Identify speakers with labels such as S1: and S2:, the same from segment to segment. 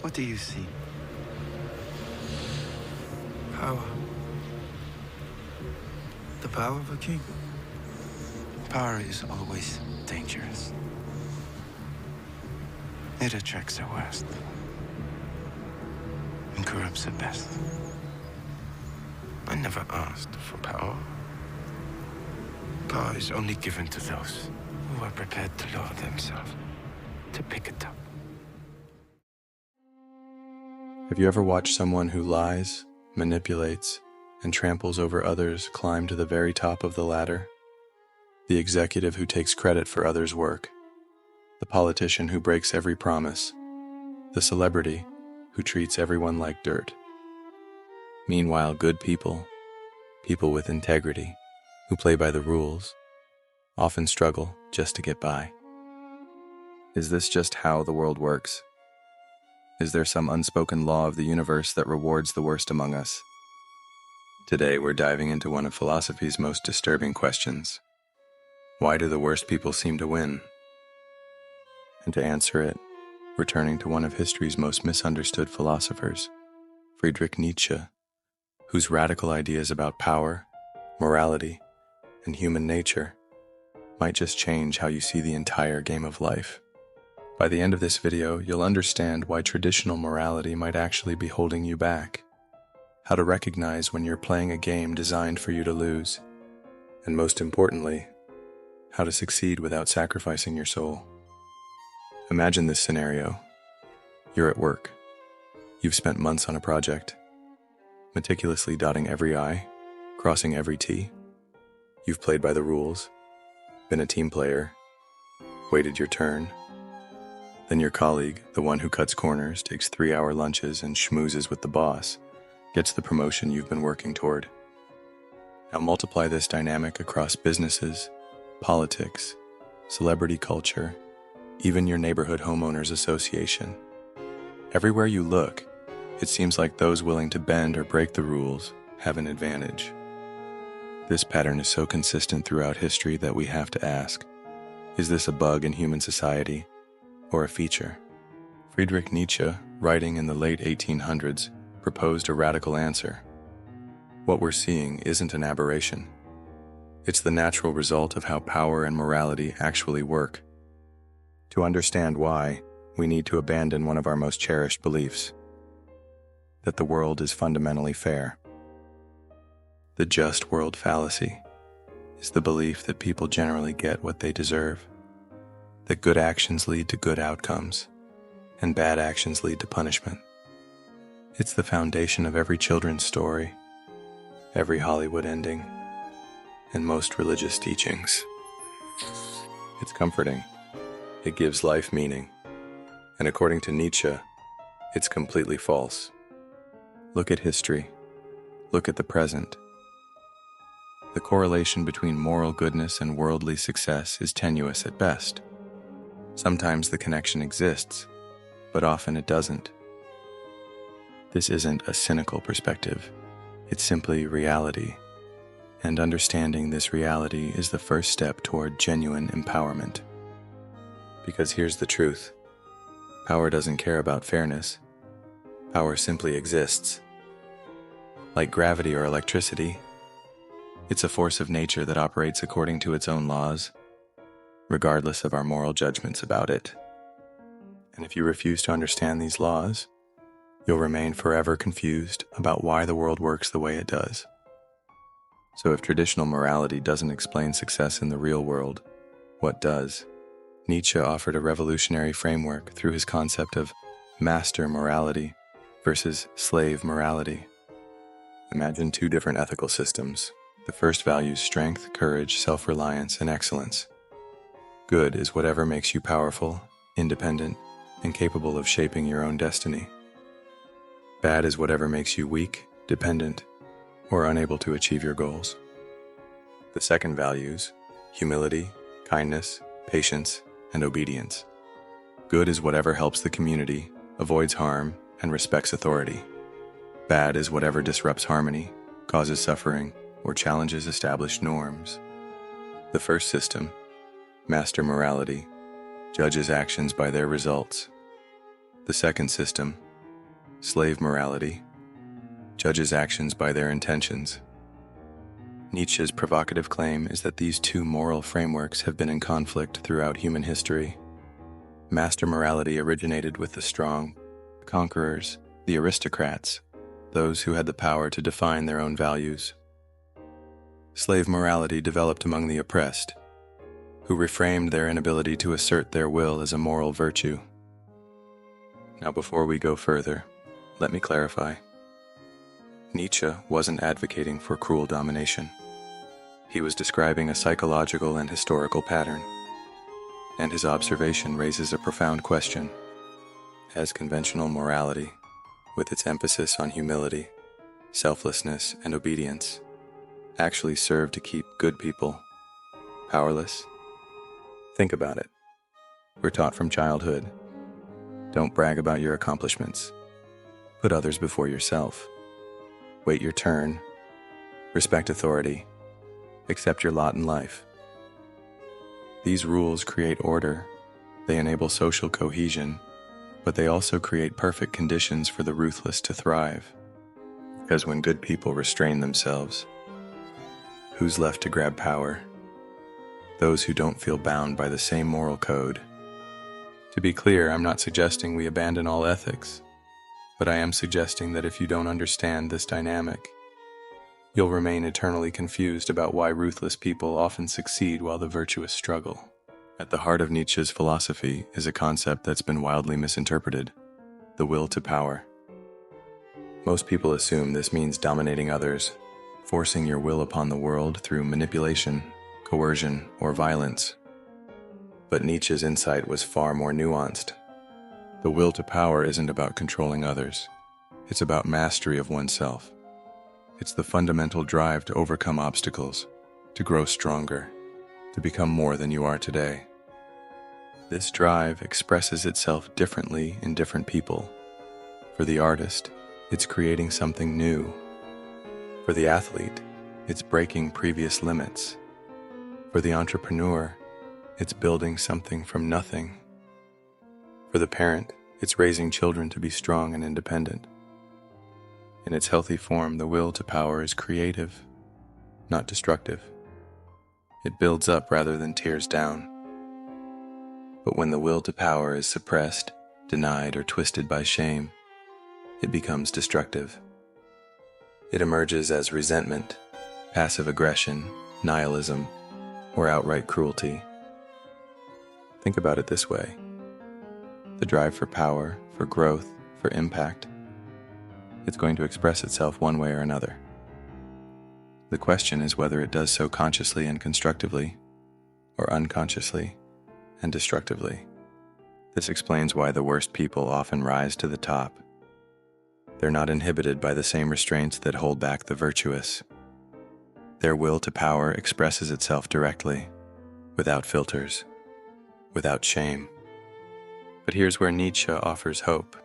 S1: What do you see? Power. The power of a king. Power is always dangerous. It attracts the worst and corrupts the best. I never asked for power. Power is only given to those who are prepared to lower themselves to pick it up.
S2: Have you ever watched someone who lies, manipulates, and tramples over others climb to the very top of the ladder? The executive who takes credit for others' work, the politician who breaks every promise, the celebrity who treats everyone like dirt. Meanwhile, good people, people with integrity, who play by the rules, often struggle just to get by. Is this just how the world works? Is there some unspoken law of the universe that rewards the worst among us? Today, we're diving into one of philosophy's most disturbing questions. Why do the worst people seem to win? And to answer it, we're turning to one of history's most misunderstood philosophers, Friedrich Nietzsche, whose radical ideas about power, morality, and human nature might just change how you see the entire game of life. By the end of this video, you'll understand why traditional morality might actually be holding you back, how to recognize when you're playing a game designed for you to lose, and most importantly, how to succeed without sacrificing your soul. Imagine this scenario. You're at work. You've spent months on a project, meticulously dotting every I, crossing every T. You've played by the rules, been a team player, waited your turn. Then your colleague, the one who cuts corners, takes 3-hour lunches and schmoozes with the boss, gets the promotion you've been working toward. Now multiply this dynamic across businesses, politics, celebrity culture, even your neighborhood homeowners association. Everywhere you look, it seems like those willing to bend or break the rules have an advantage. This pattern is so consistent throughout history that we have to ask, is this a bug in human society or a feature? Friedrich Nietzsche, writing in the late 1800s, proposed a radical answer. What we're seeing isn't an aberration. It's the natural result of how power and morality actually work. To understand why, we need to abandon one of our most cherished beliefs, that the world is fundamentally fair. The just world fallacy is the belief that people generally get what they deserve, that good actions lead to good outcomes, and bad actions lead to punishment. It's the foundation of every children's story, every Hollywood ending, and most religious teachings. It's comforting. It gives life meaning. And according to Nietzsche, it's completely false. Look at history. Look at the present. The correlation between moral goodness and worldly success is tenuous at best. Sometimes the connection exists, but often it doesn't. This isn't a cynical perspective. It's simply reality. And understanding this reality is the first step toward genuine empowerment. Because here's the truth. Power doesn't care about fairness. Power simply exists. Like gravity or electricity, it's a force of nature that operates according to its own laws, regardless of our moral judgments about it. And if you refuse to understand these laws, you'll remain forever confused about why the world works the way it does. So if traditional morality doesn't explain success in the real world, what does? Nietzsche offered a revolutionary framework through his concept of master morality versus slave morality. Imagine two different ethical systems. The first values strength, courage, self-reliance, and excellence. Good is whatever makes you powerful, independent, and capable of shaping your own destiny. Bad is whatever makes you weak, dependent, or unable to achieve your goals. The second values humility, kindness, patience, and obedience. Good is whatever helps the community, avoids harm, and respects authority. Bad is whatever disrupts harmony, causes suffering, or challenges established norms. The first system, master morality, judges actions by their results. The second system, Slave morality judges actions by their intentions. Nietzsche's provocative claim is that these two moral frameworks have been in conflict throughout human history. Master morality originated with the strong, the conquerors, the aristocrats, those who had the power to define their own values. Slave morality developed among the oppressed, who reframed their inability to assert their will as a moral virtue. Now, before we go further, let me clarify. Nietzsche wasn't advocating for cruel domination. He was describing a psychological and historical pattern, and his observation raises a profound question. Has conventional morality, with its emphasis on humility, selflessness, and obedience, actually served to keep good people powerless? Think about it. We're taught from childhood, don't brag about your accomplishments. Put others before yourself. Wait your turn. Respect authority. Accept your lot in life. These rules create order. They enable social cohesion, but they also create perfect conditions for the ruthless to thrive. Because when good people restrain themselves, who's left to grab power? Those who don't feel bound by the same moral code. To be clear, I'm not suggesting we abandon all ethics, but I am suggesting that if you don't understand this dynamic, you'll remain eternally confused about why ruthless people often succeed while the virtuous struggle. At the heart of Nietzsche's philosophy is a concept that's been wildly misinterpreted: the will to power. Most people assume this means dominating others, forcing your will upon the world through manipulation, coercion, or violence. But Nietzsche's insight was far more nuanced. The will to power isn't about controlling others. It's about mastery of oneself. It's the fundamental drive to overcome obstacles, to grow stronger, to become more than you are today. This drive expresses itself differently in different people. For the artist, it's creating something new. For the athlete, it's breaking previous limits. For the entrepreneur, it's building something from nothing. For the parent, it's raising children to be strong and independent. In its healthy form, the will to power is creative, not destructive. It builds up rather than tears down. But when the will to power is suppressed, denied, or twisted by shame, it becomes destructive. It emerges as resentment, passive aggression, nihilism, or outright cruelty. Think about it this way. The drive for power, for growth, for impact, it's going to express itself one way or another. The question is whether it does so consciously and constructively, or unconsciously and destructively. This explains why the worst people often rise to the top. They're not inhibited by the same restraints that hold back the virtuous. Their will to power expresses itself directly, without filters, without shame. But here's where Nietzsche offers hope.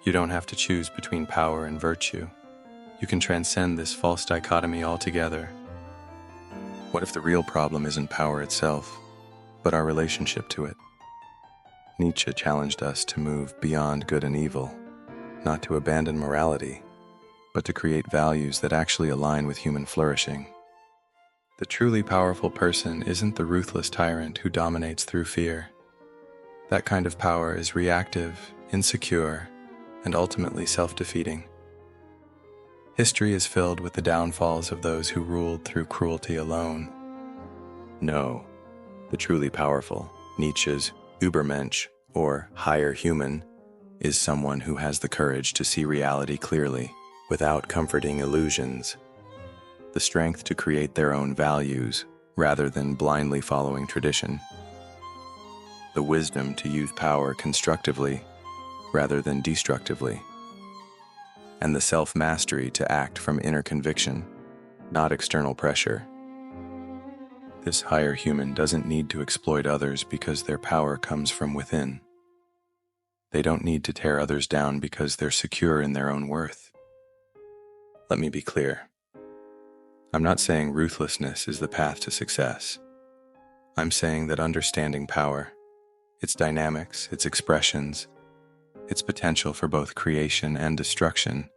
S2: You don't have to choose between power and virtue. You can transcend this false dichotomy altogether. What if the real problem isn't power itself, but our relationship to it? Nietzsche challenged us to move beyond good and evil, not to abandon morality, but to create values that actually align with human flourishing. The truly powerful person isn't the ruthless tyrant who dominates through fear. That kind of power is reactive, insecure, and ultimately self-defeating. History is filled with the downfalls of those who ruled through cruelty alone. No, the truly powerful, Nietzsche's Übermensch, or higher human, is someone who has the courage to see reality clearly, without comforting illusions. The strength to create their own values, rather than blindly following tradition. The wisdom to use power constructively, rather than destructively. And the self-mastery to act from inner conviction, not external pressure. This higher human doesn't need to exploit others because their power comes from within. They don't need to tear others down because they're secure in their own worth. Let me be clear. I'm not saying ruthlessness is the path to success. I'm saying that understanding power, its dynamics, its expressions, Its potential for both creation and destruction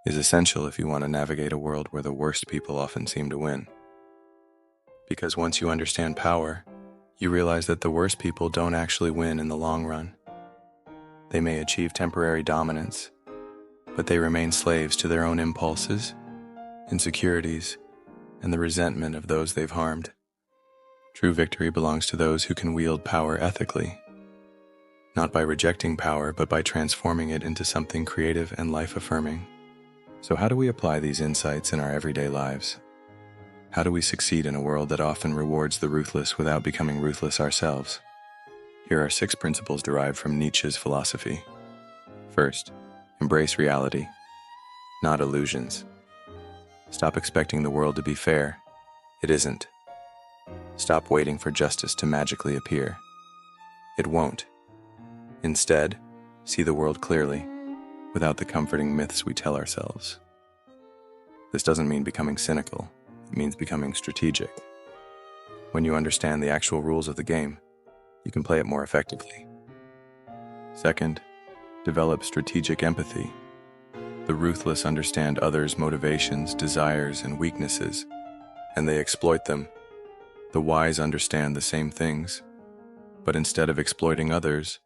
S2: is essential if you want to navigate a world where the worst people often seem to win. Because once you understand power, you realize that the worst people don't actually win in the long run. They may achieve temporary dominance, but they remain slaves to their own impulses, insecurities, and the resentment of those they've harmed. True victory belongs to those who can wield power ethically, not by rejecting power, but by transforming it into something creative and life-affirming. So how do we apply these insights in our everyday lives? How do we succeed in a world that often rewards the ruthless without becoming ruthless ourselves? Here are 6 principles derived from Nietzsche's philosophy. First, embrace reality, not illusions. Stop expecting the world to be fair. It isn't. Stop waiting for justice to magically appear. It won't. Instead, see the world clearly, without the comforting myths we tell ourselves. This doesn't mean becoming cynical. It means becoming strategic. When you understand the actual rules of the game, you can play it more effectively. Second, develop strategic empathy. The ruthless understand others' motivations, desires, and weaknesses, and they exploit them. The wise understand the same things, but instead of exploiting others,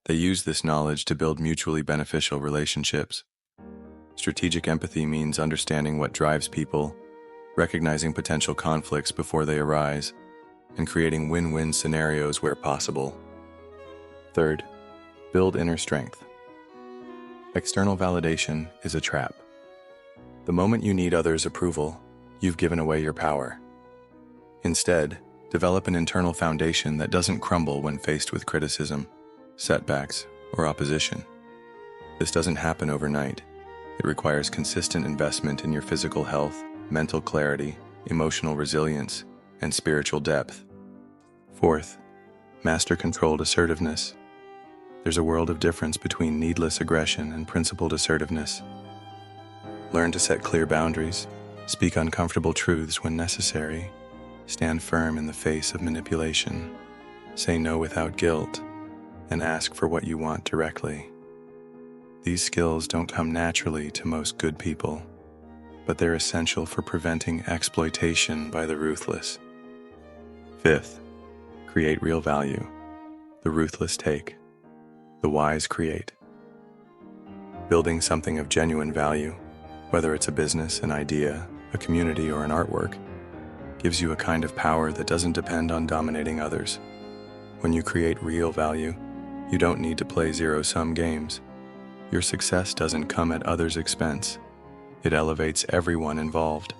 S2: they use this knowledge to build mutually beneficial relationships. Strategic empathy means understanding what drives people, recognizing potential conflicts before they arise, and creating win-win scenarios where possible. Third, build inner strength. External validation is a trap. The moment you need others' approval, you've given away your power. Instead, develop an internal foundation that doesn't crumble when faced with criticism, setbacks, or opposition. This doesn't happen overnight. It requires consistent investment in your physical health, mental clarity, emotional resilience, and spiritual depth. Fourth, master controlled assertiveness. There's a world of difference between needless aggression and principled assertiveness. Learn to set clear boundaries, speak uncomfortable truths when necessary, stand firm in the face of manipulation, say no without guilt, and ask for what you want directly. These skills don't come naturally to most good people, but they're essential for preventing exploitation by the ruthless. Fifth, create real value. The ruthless take. The wise create. Building something of genuine value, whether it's a business, an idea, a community, or an artwork, gives you a kind of power that doesn't depend on dominating others. When you create real value, you don't need to play zero-sum games. Your success doesn't come at others' expense. It elevates everyone involved.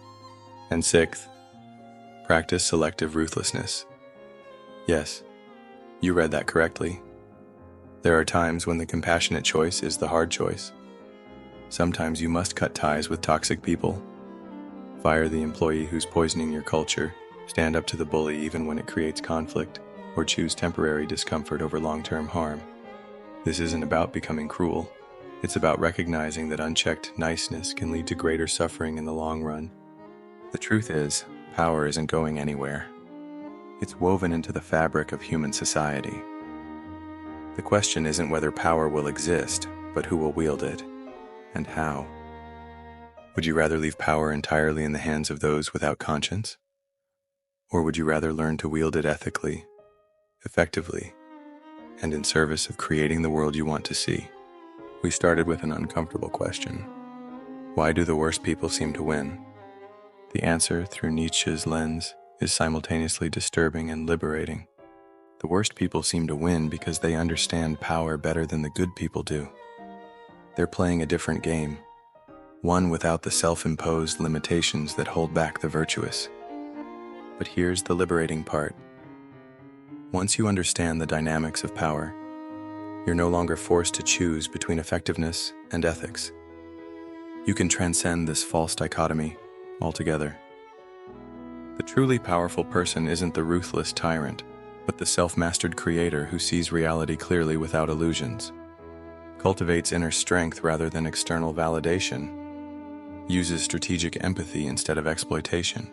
S2: And sixth, practice selective ruthlessness. Yes, you read that correctly. There are times when the compassionate choice is the hard choice. Sometimes you must cut ties with toxic people. Fire the employee who's poisoning your culture, stand up to the bully even when it creates conflict, or choose temporary discomfort over long-term harm. This isn't about becoming cruel. It's about recognizing that unchecked niceness can lead to greater suffering in the long run. The truth is, power isn't going anywhere. It's woven into the fabric of human society. The question isn't whether power will exist, but who will wield it, and how. Would you rather leave power entirely in the hands of those without conscience? Or would you rather learn to wield it ethically, effectively, and in service of creating the world you want to see? We started with an uncomfortable question. Why do the worst people seem to win? The answer, through Nietzsche's lens, is simultaneously disturbing and liberating. The worst people seem to win because they understand power better than the good people do. They're playing a different game, one without the self-imposed limitations that hold back the virtuous. But here's the liberating part. Once you understand the dynamics of power, you're no longer forced to choose between effectiveness and ethics. You can transcend this false dichotomy altogether. The truly powerful person isn't the ruthless tyrant, but the self-mastered creator who sees reality clearly without illusions, cultivates inner strength rather than external validation, uses strategic empathy instead of exploitation,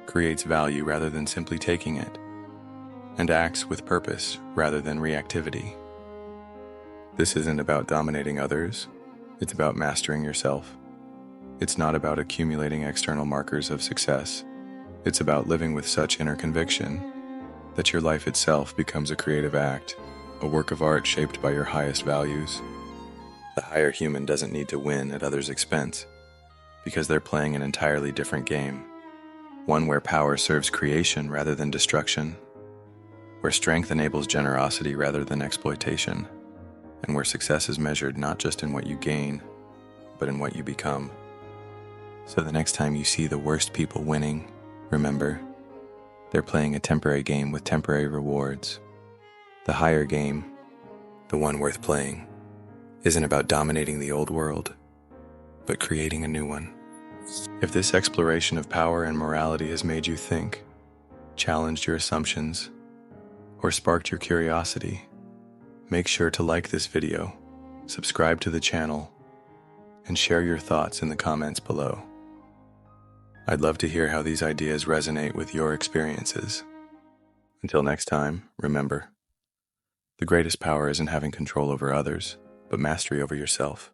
S2: creates value rather than simply taking it, and acts with purpose rather than reactivity. This isn't about dominating others, it's about mastering yourself. It's not about accumulating external markers of success. It's about living with such inner conviction that your life itself becomes a creative act, a work of art shaped by your highest values. The higher human doesn't need to win at others' expense, because they're playing an entirely different game, one where power serves creation rather than destruction, where strength enables generosity rather than exploitation, and where success is measured not just in what you gain, but in what you become. So the next time you see the worst people winning, remember, they're playing a temporary game with temporary rewards. The higher game, the one worth playing, isn't about dominating the old world, but creating a new one. If this exploration of power and morality has made you think, challenged your assumptions, or sparked your curiosity, make sure to like this video, subscribe to the channel, and share your thoughts in the comments below. I'd love to hear how these ideas resonate with your experiences. Until next time, remember, the greatest power isn't having control over others, but mastery over yourself.